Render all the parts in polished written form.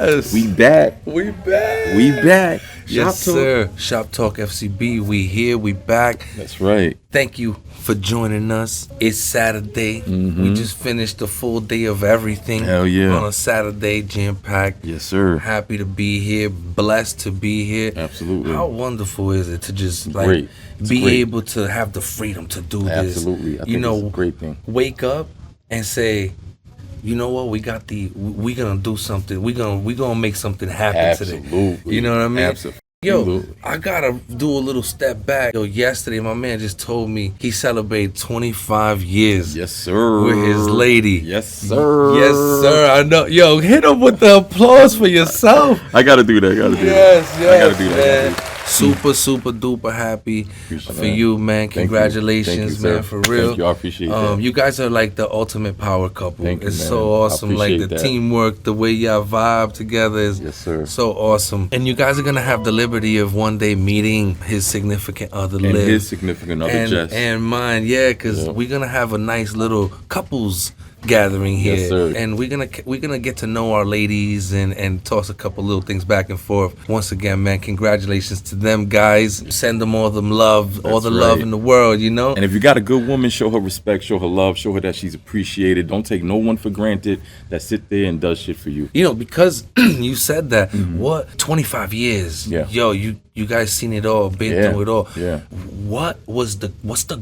Yes. We back. We back. We back. Yes, sir. Shop Talk FCB. We here. We back. That's right. Thank you for joining us. It's Saturday. We just finished the full day of everything. Hell yeah. On a Saturday, jam-packed. Yes, sir. Happy to be here. Blessed to be here. Absolutely. How wonderful is it to just Great. be great. able to have the freedom to do this? Absolutely. I think it's a great thing. Wake up and say, you know what? We gonna do something. We gonna make something happen today. Absolutely. You know what I mean? Absolutely. Yo, I gotta do a little step back. Yo, yesterday my man just told me he celebrated 25 years. Yes, sir. With his lady. Yes, sir. Yes, sir. I know. Yo, hit him with the applause for yourself. I gotta do that. I gotta do that. Man. Super duper happy for you, man. Congratulations, man, for real. Thank you. I appreciate that. You guys are like the ultimate power couple. Thank you, it's man. so awesome. Like the teamwork, the way y'all vibe together is so awesome. And you guys are gonna have the liberty of one day meeting his significant other, and Liv. his significant other, Jess. And mine, because we're gonna have a nice little couples gathering here. Yes, sir. And we're gonna get to know our ladies and toss a couple little things back and forth. Once again, man, congratulations to them guys. Send them all the love, love in the world, you know. And if you got a good woman, show her respect, show her love, show her that she's appreciated. Don't take no one for granted that sit there and does shit for you. You know, because you said that, 25 years. Yeah. Yo, you guys seen it all, been through it all. Yeah. What's the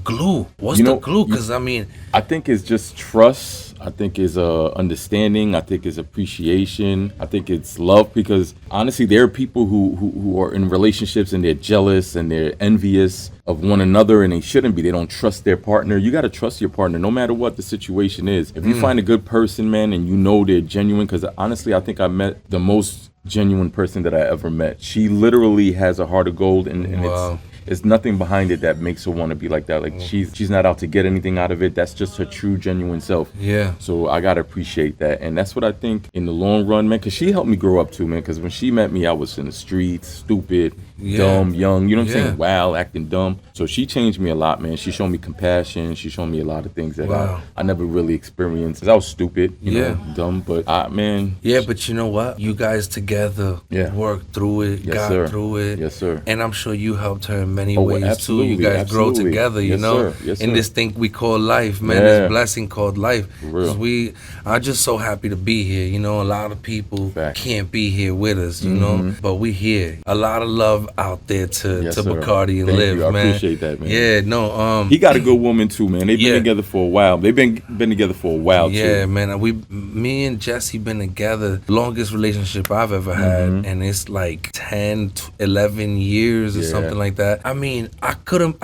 glue? What's the glue? Because I think it's just trust. I think it's understanding. I think it's appreciation. I think it's love, because honestly, there are people who are in relationships and they're jealous and they're envious of one another, and they shouldn't be. They don't trust their partner. You got to trust your partner no matter what the situation is. If you find a good person, man, and you know they're genuine, because honestly, I think I met the most genuine person that I ever met. She literally has a heart of gold, and wow. It's nothing behind it that makes her want to be like that. Like she's not out to get anything out of it. That's just her true, genuine self. Yeah. So I gotta appreciate that, and that's what I think in the long run, man. Because she helped me grow up too, man. Because when she met me, I was in the streets, stupid, dumb, young. You know what I'm saying? Wild, acting dumb. So she changed me a lot, man. She showed me compassion. She showed me a lot of things that I never really experienced. 'Cause I was stupid, you know, dumb. But man. Yeah, but you know what? You guys together worked through it, got through it. Yes, sir. And I'm sure you helped her in many ways too. You guys grow together, you know, in this thing we call life, man. This blessing called life. We are just so happy to be here. You know, a lot of people can't be here with us, you know, but we here. A lot of love out there to Bacardi and Liv, I man. appreciate that, man. Yeah, no. He got a good woman too, man. They've been together for a while. They've been together for a while too. Yeah, man. Me and Jesse been together, longest relationship I've ever had, and it's like 10, 11 years or something like that. I mean, I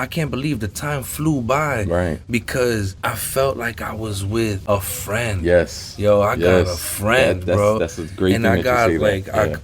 can't believe the time flew by, because I felt like I was with a friend. Yes. Yo, I got a friend, bro. That's a great thing. And I got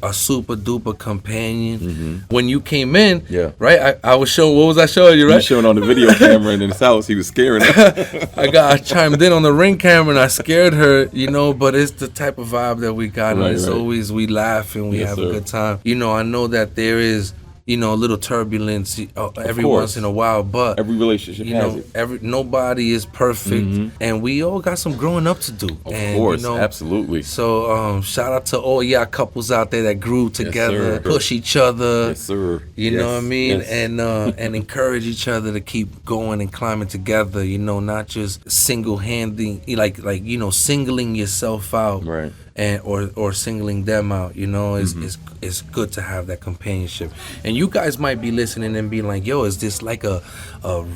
a super duper companion. When you came in, right? I was showing. What was I showing you? Right? You was showing on the video camera in his house. He was scaring her. I chimed in on the Ring camera and I scared her, you know. But it's the type of vibe that we got. And it's always we laugh and we have a good time. You know, I know that there is, you know, a little turbulence every once in a while, but every relationship has it. Nobody is perfect, and we all got some growing up to do. Of course, absolutely. So shout out to all y'all couples out there that grew together, push each other. Yes, sir. You know what I mean, and encourage each other to keep going and climbing together. You know, not just single-handing, like you know, singling yourself out, right? And or singling them out, you know, it's good to have that companionship. And you guys might be listening and be like, yo, is this like a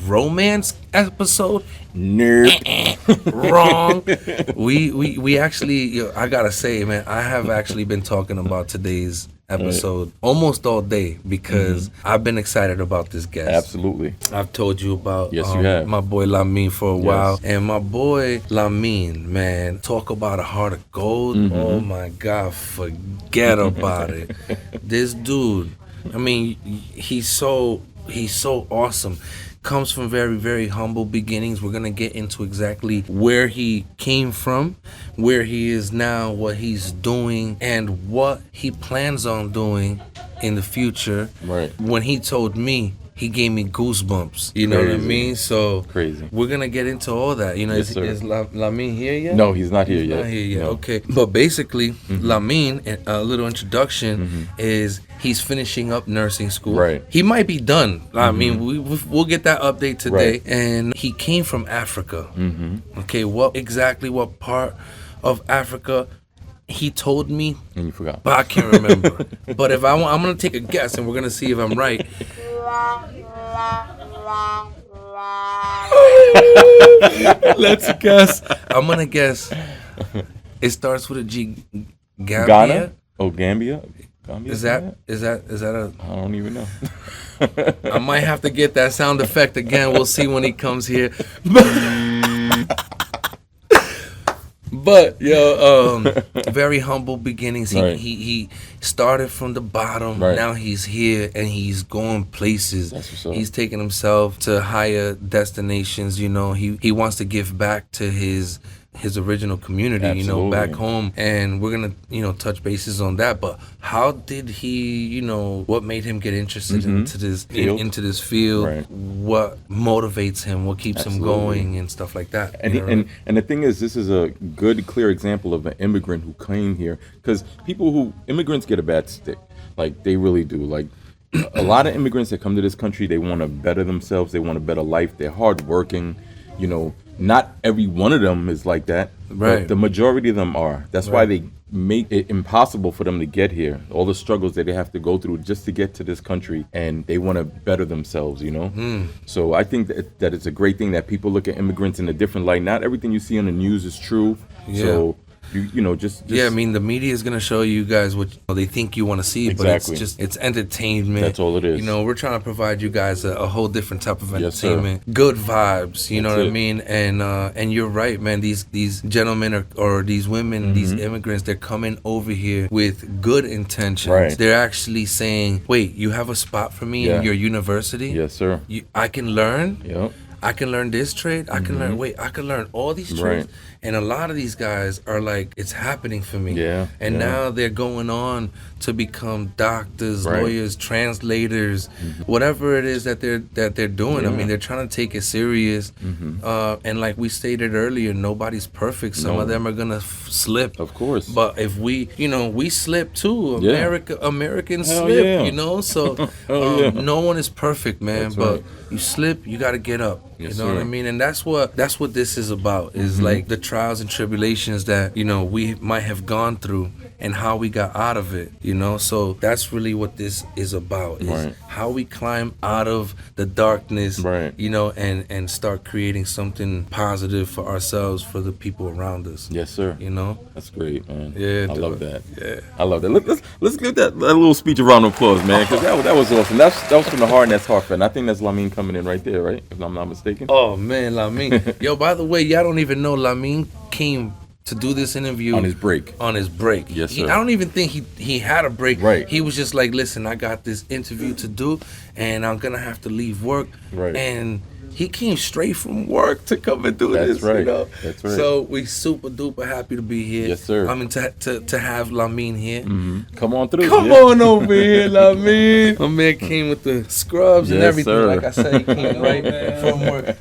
romance episode? Nope. Wrong. We actually, I gotta say, man, I have actually been talking about today's episode almost all day, because I've been excited about this guest. Absolutely. I've told you about you have. My boy Lamin for a while, and my boy Lamin, man, talk about a heart of gold. Oh my God, forget about it. This dude, I mean, he's so awesome. Comes from very, very humble beginnings. We're gonna get into exactly where he came from, where he is now, what he's doing, and what he plans on doing in the future. Right. When he told me he gave me goosebumps. You know what I Crazy. mean? So Crazy. we're gonna get into all that. You know, Yes, sir. is Lamin here yet? No, he's not here He's yet. not here yet. No. Okay, but basically, Lamin, a little introduction is he's finishing up nursing school. Right. He might be done. I mean, we'll get that update today. Right. And he came from Africa. Okay, what part of Africa? He told me, And you forgot. but I can't remember. But if I'm gonna take a guess, and we're gonna see if I'm right. Let's guess. I'm gonna guess. It starts with a G. Gambia. Ghana? Oh, Gambia? Gambia? Is that a? I don't even know. I might have to get that sound effect again. We'll see when he comes here. But very humble beginnings. Right. He started from the bottom. Right. Now he's here and he's going places. That's what's up. He's taking himself to higher destinations. You know, he wants to give back to his original community. You know, Absolutely. back home, and we're gonna touch bases on that. But how did he? What made him get interested into this Field. into this field? Right. What motivates him? What keeps him Absolutely. going and stuff like that? And, you know? and the thing is, this is a good, clear example of an immigrant who came here. Because immigrants get a bad stick. Like, they really do. Like, a lot of immigrants that come to this country, they want to better themselves. They want a better life. They're hardworking. Not every one of them is like that. Right. But the majority of them are. That's why they make it impossible for them to get here. All the struggles that they have to go through just to get to this country, and they want to better themselves, So I think that it's a great thing that people look at immigrants in a different light. Not everything you see on the news is true. Yeah. So just yeah, I mean, the media is gonna show you guys what they think you want to see, Exactly. but it's entertainment. That's all it is. We're trying to provide you guys a whole different type of Yes, sir. entertainment, good vibes. You know That's what I it. mean? And you're right, man. These gentlemen or these women, these immigrants, they're coming over here with good intentions. Right. They're actually saying, "Wait, you have a spot for me Yeah. in your university? yes, sir. I can learn." Yep. I can learn this trade. I can I can learn all these trades. Right. And a lot of these guys are like, it's happening for me. Yeah, And yeah. now they're going on to become doctors, Right. lawyers, translators, whatever it is that they're doing. I Yeah. mean, they're trying to take it serious. And like we stated earlier, nobody's perfect. Some No. of them are gonna slip. Of course. But if we slip too. Yeah. Americans Hell slip. yeah. So Hell yeah. no one is perfect, man. That's but right. you slip, you got to get up. Yes, You know what I sir. mean? And that's what this is about. Is like the trials and tribulations that we might have gone through and how we got out of it. So that's really what this is about. Is Right. how we climb out of the darkness. Right. And start creating something positive for ourselves, for the people around us. Yes, sir. That's great, man. Yeah, I dude. love that. Yeah. I love that. Let's give that little speech a round of applause, man, because that was awesome. That was from the heart, and that's heartfelt. And I think that's Lamin coming in right there, right? If I'm not mistaken. Oh man, Lamin. Yo, by the way, y'all don't even know Lamin came to do this interview On his break. Yes, sir. I don't even think he had a break. Right. He was just like, listen, I got this interview to do, and I'm gonna have to leave work. Right. And he came straight from work to come and do That's this. right. That's right. So we super duper happy to be here. Yes, sir. I mean to have Lamin here. Come on through. Come yeah. on over here, Lamin. My man came with the scrubs and Yes, everything. sir. Like I said, he came right from work.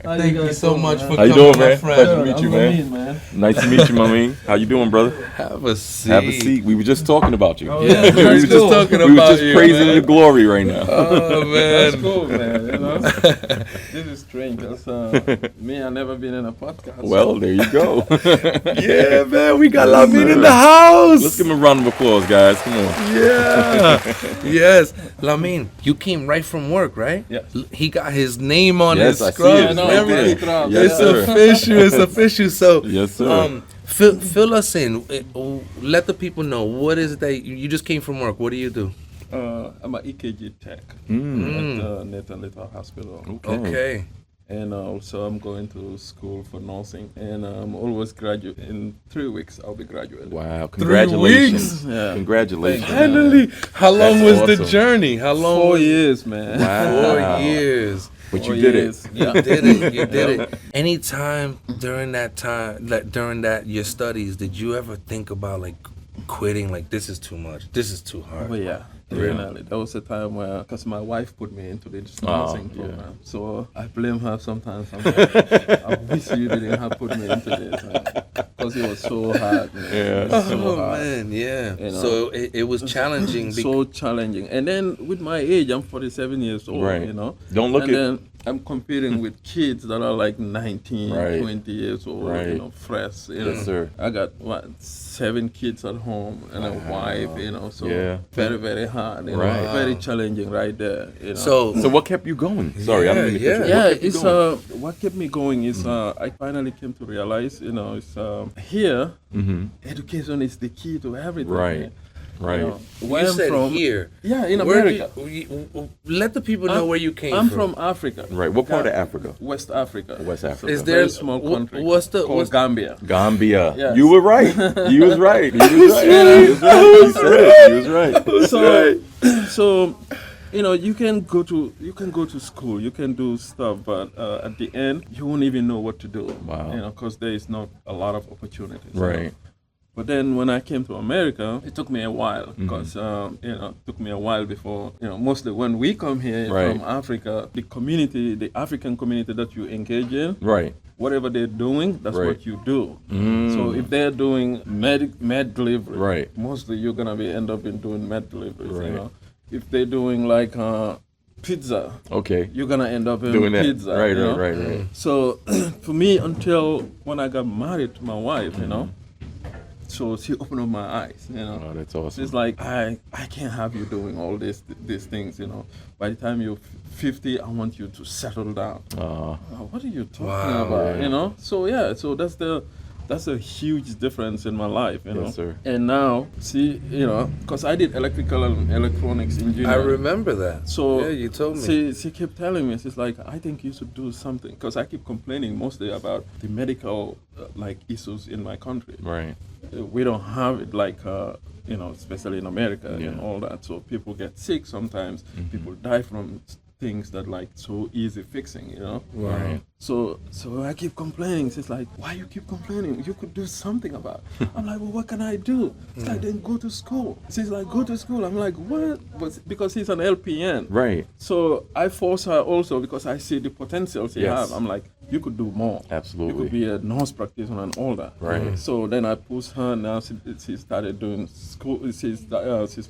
Thank you so much for How you coming, doing, my man? friend. Pleasure to meet you, man. Nice to meet you, Mamin. How you doing, brother? Have a seat. Have a seat. We were just talking about you. Yeah, we were let's just go. talking We we were were just just praising man. your glory right now. Oh man. That's cool, man. This is strange because me, I've never been in a podcast. Well, there you go. Yeah, man, we got Yes, Lamin in sir. the house. Let's give him a round of applause, guys. Come on. Yeah. Yes. Lamin, you came right from work, right? Yes. He got his name on Yes, his I see scrubs it. and Right everything. there. Yes, It's sir. official. It's official. So, Yes, sir. fill us in. Let the people know, what is it that you just came from work. What do you do? I'm an EKG tech Mm. at Netanyahu Hospital. Okay. And also I'm going to school for nursing. And I'm always graduate. In 3 weeks, I'll be graduating. Wow. 3 Congratulations. Yeah. Congratulations. Thank you. Finally. How long That's was the awesome. journey? How long? 4 years, man. Wow. 4 years. But 4 you did years. it. Yeah. You did it. You did it. Anytime during that your studies, did you ever think about like quitting? Like, this is too much. This is too hard. Oh yeah. Definitely. That was a time where, because my wife put me into this nursing program. So I blame her sometimes. I'm like, I wish you didn't have put me into this, because it was so hard, man. It was so hard. Man, yeah. You know? So it was challenging. So challenging. And then with my age, I'm 47 years old, Right. you know. Don't look and it. then I'm competing with kids that are like 19, Right. 20 years old, Right. you know, fresh. You Yes, know. sir. I got, 7 kids at home and a wife, you know, so very, very hard, you Right. know, very challenging right there, you know. So what kept you going? Sorry, I don't mean to cut you. Yeah, What kept you it's going? what kept me going is I finally came to realize, you know, it's here education is the key to everything. Right. man. Right. You know, where You I'm said from, here. Yeah, in Where America. let the people know where you came I'm from. from Africa. Right. What part of Africa? West Africa. West Africa. Is A there very small country what's the called Gambia. Gambia. Yes. You were right. You was right. You was right. You was right. You said it. You was right. So, you know, you can go to school, you can do stuff, but at the end, you won't even know what to do. Wow. You know, because there is not a lot of opportunities. you know. Right. But then when I came to America, it took me a while because you know, it took me a while before, you know, mostly when we come here Right. from Africa, the community, the African community that you engage in, Right. whatever they're doing, that's Right. what you do. So if they're doing med delivery, Right. mostly you're gonna be end up in doing med deliveries. Right. You know, if they're doing like pizza, Okay. you're gonna end up in Doing that. pizza. Right. you know? Right. So for me, until when I got married to my wife, you know, so she opened up my eyes. You know, Oh, that's awesome. she's like, I can't have you doing all these things. You know, by the time you're 50, I want you to settle down. What are you talking about? Yeah. You know, so yeah, so that's a huge difference in my life, you know. Yes, sir. And now, see, you know, because I did electrical and electronics engineering. I remember that. So yeah, you told me. She kept telling me, she's like, I think you should do something, because I keep complaining mostly about the medical like issues in my country. Right. We don't have it like you know, especially in America and Yeah. all that. So people get sick sometimes. People die from things that like so easy fixing, you know. Right. So I keep complaining. She's like, why you keep complaining? You could do something about it. I'm like, well, what can I do? She's like, then go to school. She's like, go to school. I'm like, what? But because he's an LPN. Right. So I force her also because I see the potential she Yes. have. I'm like, you could do more. Absolutely. You could be a nurse practitioner and all that. Right. So then I push her. Now she started doing school. She's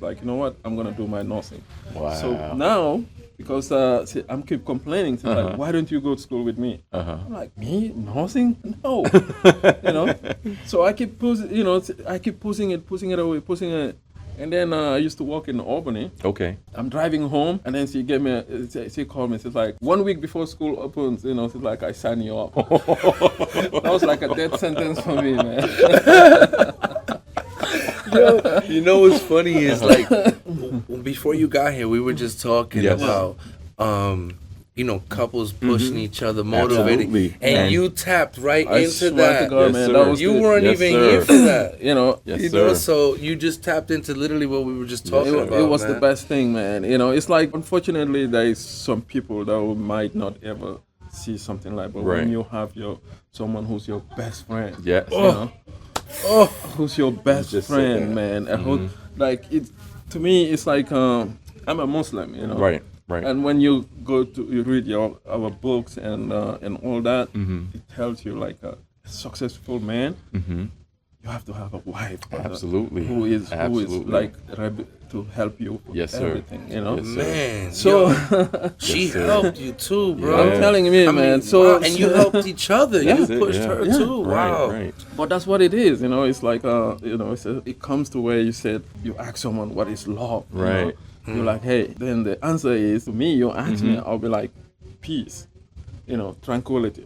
like, you know what? I'm gonna do my nursing. Wow. So now, because I'm keep complaining, she's like, why don't you go to school with me? I'm like, me nursing? No. You know. So I keep pushing. You know, I keep pushing it away, pushing it. And then I used to work in Albany. Okay. I'm driving home, and then she called me. She's like, 1 week before school opens, you know, she's like, I sign you up. That was like a death sentence for me, man. Yo, you know what's funny is like before you got here, we were just talking Yes. about you know, couples pushing each other, motivating, Absolutely. and you tapped right I into swear that. to God, Yes, man, sir. that was You the- weren't Yes, even sir. here for that. you know, Yes, You sir. know, so you just tapped into literally what we were just talking about. it was man. the best thing, man. You know, it's like, unfortunately, there is some people that might not ever see something like, but Right. when you have someone who's your best friend, Yes. you know, who's your best just said friend, that. man. And like it, to me, it's like I'm a Muslim, you know. Right. Right. And when you you read our books and all that, it tells you like a successful man, you have to have a wife, Absolutely. who is Absolutely. like to help you with Yes, sir. everything, you know. Yes, sir. Man, So she Yes, sir. helped you too, bro. I'm telling you, man. mean, So wow, and you helped each other. You That's it, pushed yeah. her Yeah. too. Wow. Right. but that's what it is, you know. It's like you know, it comes to where you said you ask someone what is love, you know? Right. You're like, hey, then the answer is, to me, you ask me, I'll be like, peace, you know, tranquility,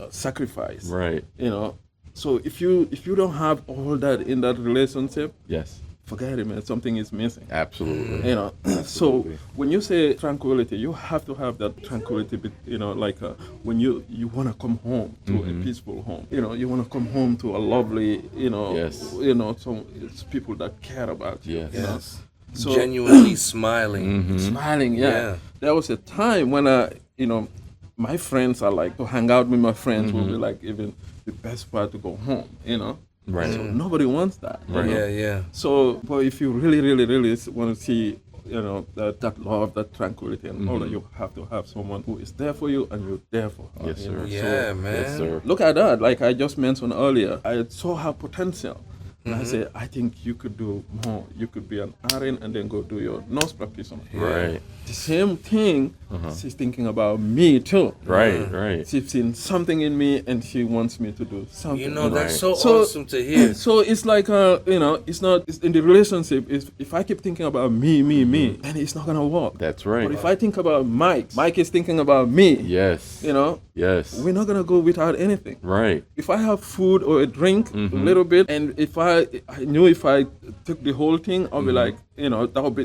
sacrifice, Right. you know. So if you don't have all that in that relationship, Yes. forget it, man. Something is missing. Absolutely. You know, so when you say tranquility, you have to have that tranquility. You know, like when you want to come home to a peaceful home. You know, you want to come home to a lovely, you know, Yes. you know, some it's people that care about you. Yes. You know? Yes. So Genuinely smiling. smiling, yeah. Yeah. There was a time when you know, my friends are like to hang out with my friends will be like even the best part to go home. You know, Right. so nobody wants that. you Right. know? Yeah, yeah. So, but if you really want to see that love, that tranquility, and all that. You have to have someone who is there for you, and you're there for her. Yes, you know? sir. Yeah, man. Yes, sir. Look at that. Like I just mentioned earlier, I saw her potential. And I said, I think you could do more. You could be an RN and then go do your nurse practitioner. Right. The same thing, she's thinking about me too. Right. She's seen something in me and she wants me to do something. You know, that's Right. so awesome to hear. So it's like, it's in the relationship, if I keep thinking about me, then it's not going to work. That's right. But if I think about Mike is thinking about me, Yes. Yes. we're not going to go without anything. Right. If I have food or a drink, a little bit, and if I knew if I took the whole thing, I'll be like,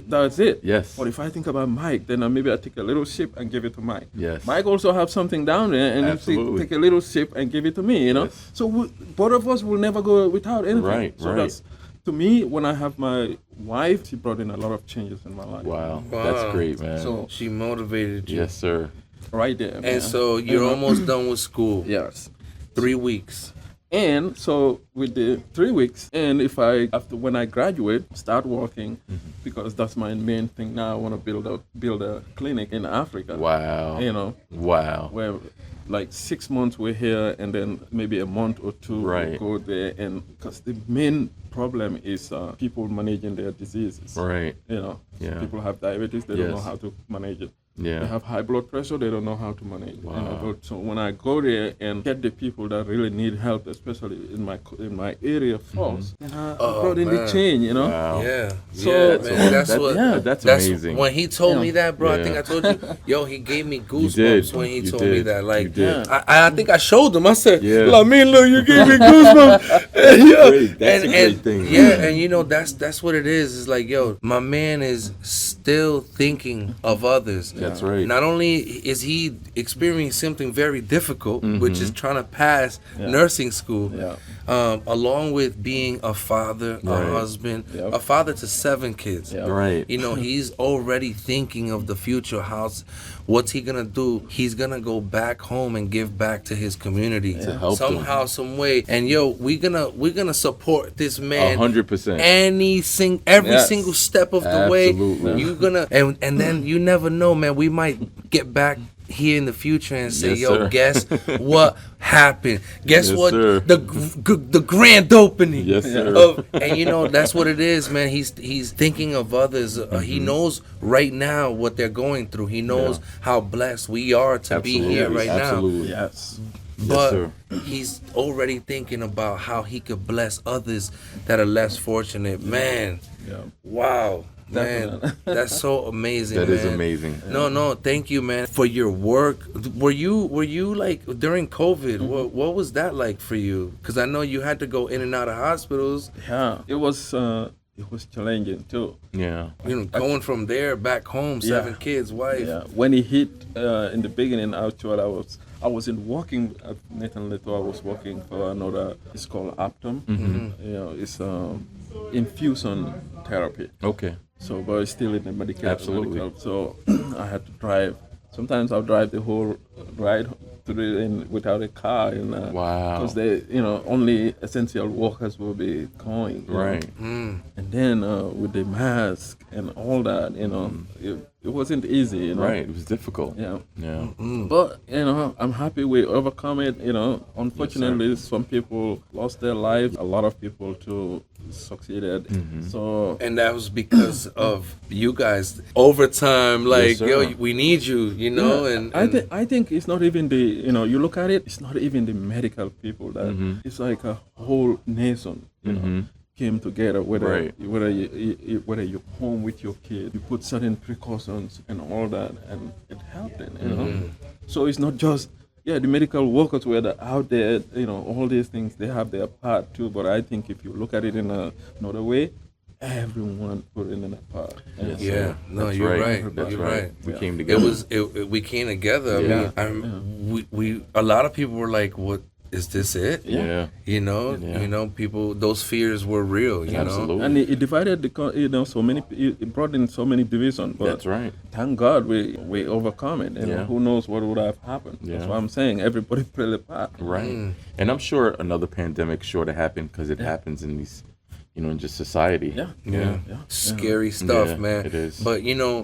that's it. Yes. But if I think about Mike, then maybe I take a little sip and give it to Mike. Yes. Mike also have something down there, and Absolutely. take a little sip and give it to me. Yes. So both of us will never go without anything. Right, So right. that's, to me, when I have my wife, she brought in a lot of changes in my life. Wow. Wow. That's great, man. So She motivated you. yes, sir. right there. And man. so you're almost done with school. Yes. 3 weeks. And so with the 3 weeks, and when I graduate, start working, because that's my main thing now. I want to build a clinic in Africa. Wow. Wow. Where like 6 months we're here, and then maybe a month or two Right. we go there, and because the main problem is people managing their diseases. Right. Yeah. People have diabetes, they don't know Yes. how to manage it. Yeah. They have high blood pressure, they don't know how to manage it. Wow. So when I go there and get the people that really need help, especially in my area first, then I brought in the man. change, Wow. Yeah. So- yeah, man. That's amazing. When he told me that, bro, I Yeah. think I told you, yo, he gave me did. goosebumps when he You told me did. that. Like, You did. I think I showed him. I said, Yeah. Lamin, look, you gave me goosebumps. Yeah. great. That's a great thing, Yeah, man. and that's what it is. It's like, yo, my man is still thinking of others. That's right. Not only is he experiencing something very difficult, Mm-hmm. which is trying to pass nursing school, Yeah. along with being a father, a Right. husband, Yep. a father to 7 kids. Yeah. Right. You know, he's already thinking of the future. What's he gonna do? He's gonna go back home and give back to his community To help somehow, some way. And yo, we're gonna support this man 100%. every Yes. single step of the Absolutely. way. You gonna and then you never know, man. We might get back here in the future and say, Yes, yo, sir. guess what happened? Guess Yes, what? sir. The grand opening. Yes, sir. And you know, that's what it is, man. He's thinking of others. He knows right now what they're going through. He knows how blessed we are to be here right Absolutely. Yes. but sir. he's already thinking about how he could bless others that are less fortunate. Man, Yeah. wow. Man, Definitely. that's so amazing. That man. is amazing. No, thank you, man, for your work. Were you like during COVID? What was that like for you? Because I know you had to go in and out of hospitals. Yeah. It was challenging too. Yeah. You know, going from there back home, 7 Yeah. kids, wife. Yeah. When it hit in the beginning, actually, I wasn't working at Nathan Leto. I was working for another. It's called Optum. You know, it's infusion therapy. Okay. So, but it's still in the medical. Absolutely. So I had to drive. Sometimes I'll drive the whole ride to the end without a car. And, Wow. Because only essential workers will be going. you know. Right. Mm. And then with the mask and all that, it wasn't easy. You know. Right. It was difficult. Yeah. Yeah. But I'm happy we overcome it. Unfortunately, some people lost their lives. A lot of people too succeeded. So And that was because of you guys. Overtime, like, sir. yo, we need you, you know? yeah, And I think it's not even you look at it. It's not even the medical people that it's like a whole nation. Came together. Whether Right. whether you're home with your kid, you put certain precautions and all that, and it helped them. So it's not just the medical workers were out there. All these things, they have their part too. But I think if you look at it in another way, everyone put in a part. And yeah, no, That's you're right. right. That's You're right. right. We Yeah. came It together. was we came together. I mean, we a lot of people were like, "What is this? It?" Yeah. You know, people. Those fears were real. You know. Absolutely. And it divided so many. It brought in so many divisions. But That's right. thank God we overcome it. And Yeah. who knows what would have happened? Yeah. That's what I'm saying. Everybody played a part. Right. And I'm sure another pandemic sure to happen because it happens in these, in just society. Yeah. Scary stuff, Yeah, man. it is. But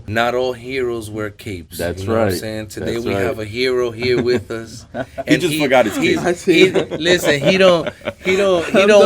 not all heroes wear capes. That's you know What right. I'm saying today That's we right. have a hero here with us. He just forgot his cape. Listen, he don't no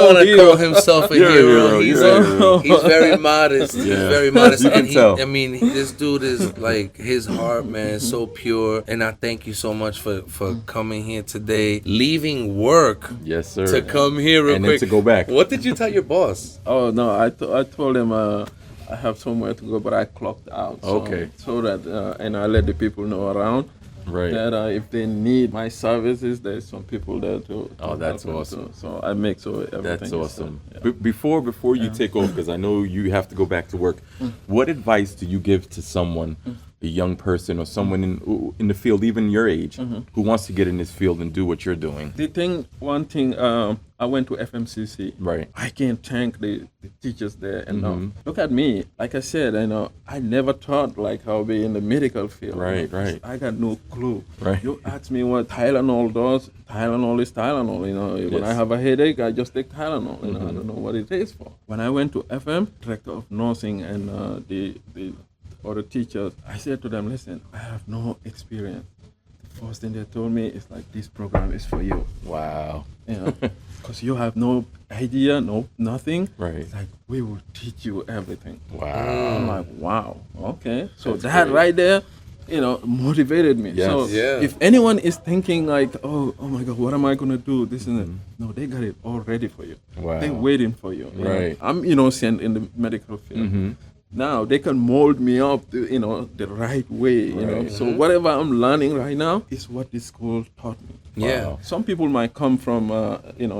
want to hero. call himself a You're a hero. hero, you're a hero. He's very modest. He's Yeah. very modest. You can And tell. I mean, this dude is like his heart, man, is so pure. And I thank you so much for coming here today, leaving work Yes, sir. to come here real And then quick. to go back. What did you tell your boss? Oh no, I told him I have somewhere to go, but I clocked out. So, Okay. So that and I let the people know around Right. that if they need my services, there's some people there to. Oh, that's help them awesome. too. So I make sure everything. That's is, awesome. yeah. Before you take off, because I know you have to go back to work, what advice do you give to someone, a young person or someone in the field, even your age, who wants to get in this field and do what you're doing? One thing, I went to FMCC. Right. I can't thank the teachers there. And look at me. Like I said, I never thought like I'll be in the medical field. Right, right. I got no clue. Right. You ask me what Tylenol does. Tylenol is Tylenol. When I have a headache, I just take Tylenol. I don't know what it is for. When I went to FM, director of nursing and the other teachers, I said to them, listen, I have no experience. The first thing they told me is like, this program is for you. Wow. Because you have no idea, nothing. Right. It's like, we will teach you everything. Wow. I'm like, wow, okay. So That's that great. right there, motivated me. Yes. So Yeah. if anyone is thinking like, oh my God, what am I gonna do? This and that. No, they got it all ready for you. Wow. They're waiting for you. you know. Right. I'm sent in the medical field. Now they can mold me up, the right way. You know. Right. So whatever I'm learning right now is what this school taught me. Yeah. Wow. Some people might come from,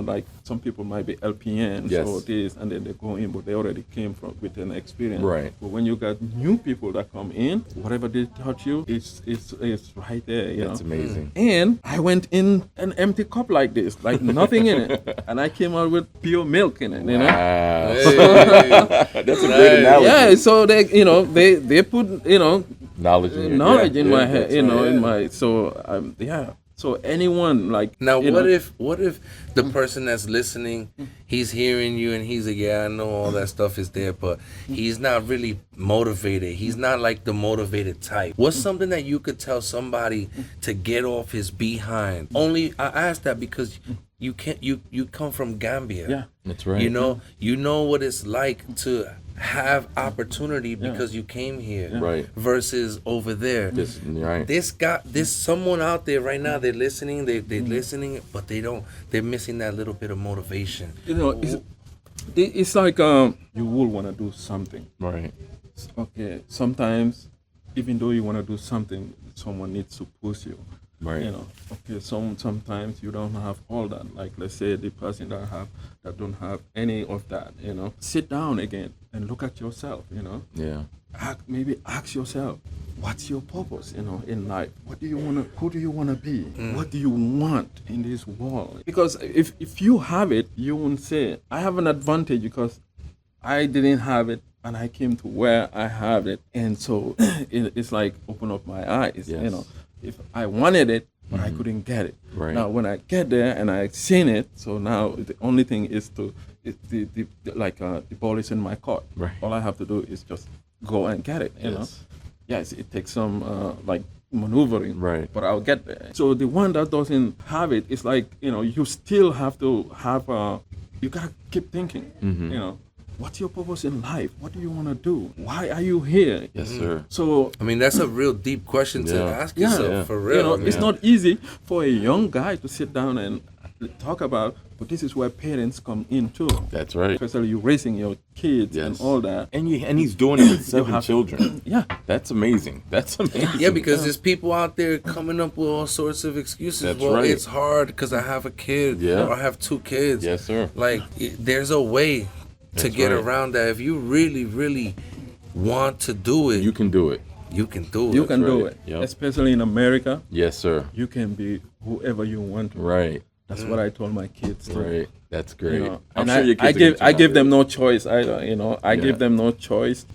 like some people might be LPNs Yes. or this, and then they go in, but they already came from with an experience. Right. But when you got new people that come in, whatever they taught you, it's right there. That's amazing. And I went in an empty cup like this, like nothing in it, and I came out with pure milk in it. You know. Wow. Hey. That's a great analogy. Yeah. So they put Knowledge in, your, knowledge in my head. that's In right. my So anyone like Now, you what know, if the person that's listening, he's hearing you and he's like, yeah, I know all that stuff is there, but he's not really motivated. He's not like the motivated type. What's something that you could tell somebody to get off his behind? Only I ask that because you can't. You come from Gambia. Yeah. That's right. You know what it's like to have opportunity because you came here, Right. versus over there. Right. This someone out there right now. They're listening. They're listening, but they're missing that little bit of motivation. It's like you will want to do something. Right. Okay, sometimes even though you want to do something, someone needs to push you. Right. Okay, sometimes you don't have all that. Like let's say the person that don't have any of that. Sit down again and look at yourself. Yeah. Maybe ask yourself, what's your purpose? In life. What do you wanna? Who do you wanna be? What do you want in this world? Because if you have it, you won't say, I have an advantage because I didn't have it. And I came to where I have it, and so it's like open up my eyes. Yes. If I wanted it, but I couldn't get it. Right. Now when I get there and I've seen it, so now the only thing is the ball is in my court. Right. All I have to do is just go and get it. Yes. Yes, it takes some maneuvering. Right. But I'll get there. So the one that doesn't have it, it's like you still have to have you gotta keep thinking. What's your purpose in life? What do you want to do? Why are you here? Yes, sir. So I mean, that's a real deep question to Yeah. ask yourself, Yeah. for real. it's not easy for a young guy to sit down and talk about, but this is where parents come in too. That's right. Especially you raising your kids and Yes. all that. And he's doing it with 7 have- children. Yeah. That's amazing. That's amazing. Yeah, because there's people out there coming up with all sorts of excuses. That's well, right. it's hard because I have a kid, Yeah. or I have 2 kids. Yes, sir. Like, there's a way to That's get right. around that. If you really, really want to do it, You can do it. you can do it. You can do right. it. Yep. Especially in America, Yes, sir. you can be whoever you want to. Right. That's what I told my kids. Too. Right. That's great. You know, I'm and sure your I kids give are gonna them no choice. I Yeah. give them no choice.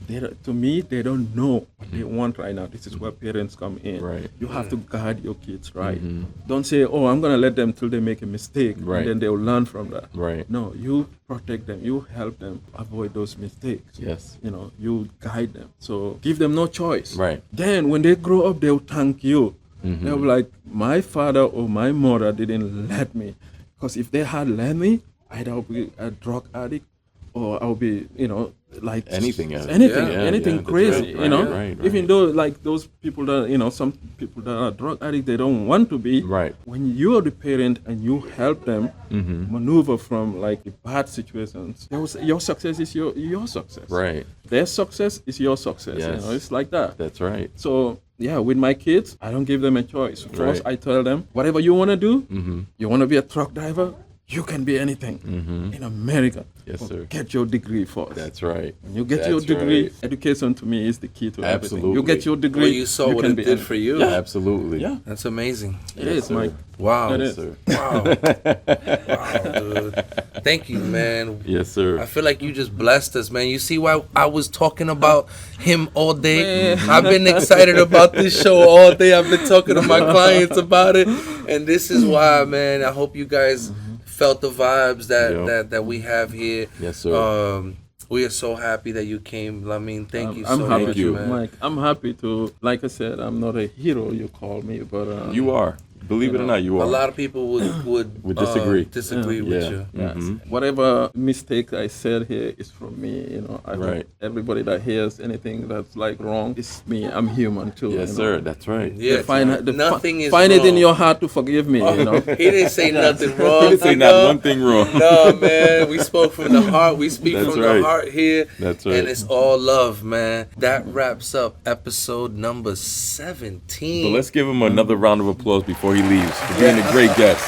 To me, they don't know what they want right now. This is where parents come in. Right. You have to guide your kids, right? Don't say, "Oh, I'm gonna let them till they make a mistake, Right. and then they'll learn from that." Right. No, you protect them. You help them avoid those mistakes. Yes. You know, you guide them. So give them no choice. Right. Then when they grow up, they'll thank you. They'll be like, "My father or my mother didn't let me, because if they had let me, either I'll be a drug addict, or I'll be, like Anything else. anything, Yeah, anything that's crazy, right, right. Even though like those people that, some people that are drug addicts, they don't want to be. Right. When you are the parent and you help them maneuver from like the bad situations, your success is your success. Right. Their success is your success. Yes. It's like that. That's right. So yeah, with my kids, I don't give them a choice. First, Right. I tell them, whatever you want to do, you want to be a truck driver, you can be anything in America. Yes, But sir. get your degree first. That's right. When you get your That's degree, right. education to me is the key to everything. Absolutely. You get your degree, Well, you saw what can it be did anything. for you. Yeah, Absolutely. yeah, That's amazing. it is, sir. Mike. Wow. It is. Sir. Wow. Wow, dude. Thank you, man. Yes, sir. I feel like you just blessed us, man. You see why I was talking about him all day? I've been excited about this show all day. I've been talking to my clients about it. And this is why, man. I hope you guys felt the vibes that we have here. Yes, sir. We are so happy that you came. I mean, thank you I'm so happy much, you. man. Mike. I'm happy to, like I said, I'm not a hero, you call me, but You are. Believe it or not, you A are. lot of people would disagree. disagree Yeah. with you. yes, Mhm. whatever mistake I said here is from me. I hope Right. everybody that hears anything that's like wrong, it's me. I'm human too. Yes, sir. That's right. Yeah, nothing is find it in wrong. your heart to forgive me. He didn't say nothing wrong. He didn't say you not know? one thing wrong. No, man. We spoke from the heart. We speak That's from right. the heart here. That's right. And it's all love, man. That wraps up episode number 17. So let's give him another round of applause before he leaves for being a great guest.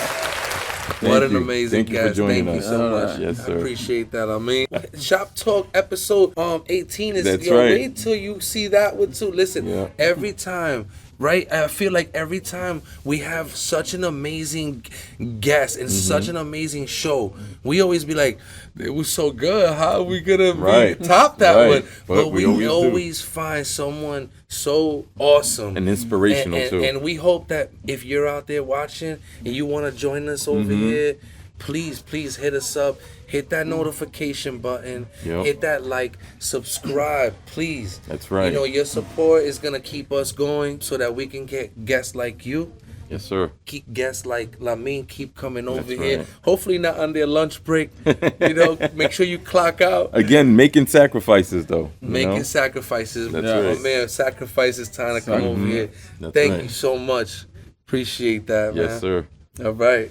What Thank an you. amazing Thank you guest. for joining Thank us. you so much. Yes, I sir. appreciate that. I mean, Shop Talk episode 18 is That's yo, right. wait till you see that one too. Listen, Yeah. every time, right? I feel like every time we have such an amazing guest and such an amazing show, we always be like, it was so good. How are we gonna Right. top that Right. one? But But we we always do. always find someone so awesome And inspirational, and, too. And we hope that if you're out there watching and you want to join us over here, please hit us up. Hit that notification button. Yep. Hit that like, subscribe, please. That's right. You know, your support is gonna keep us going so that we can get guests like you. Yes, sir. Keep guests like Lamine keep coming over That's here. right. Hopefully not on their lunch break. You know, make sure you clock out. Again, making sacrifices, though. you Making know? sacrifices. That's Oh, right. man, sacrifices time to come over here. That's Thank right. you so much. Appreciate that, man. Yes, sir. All right.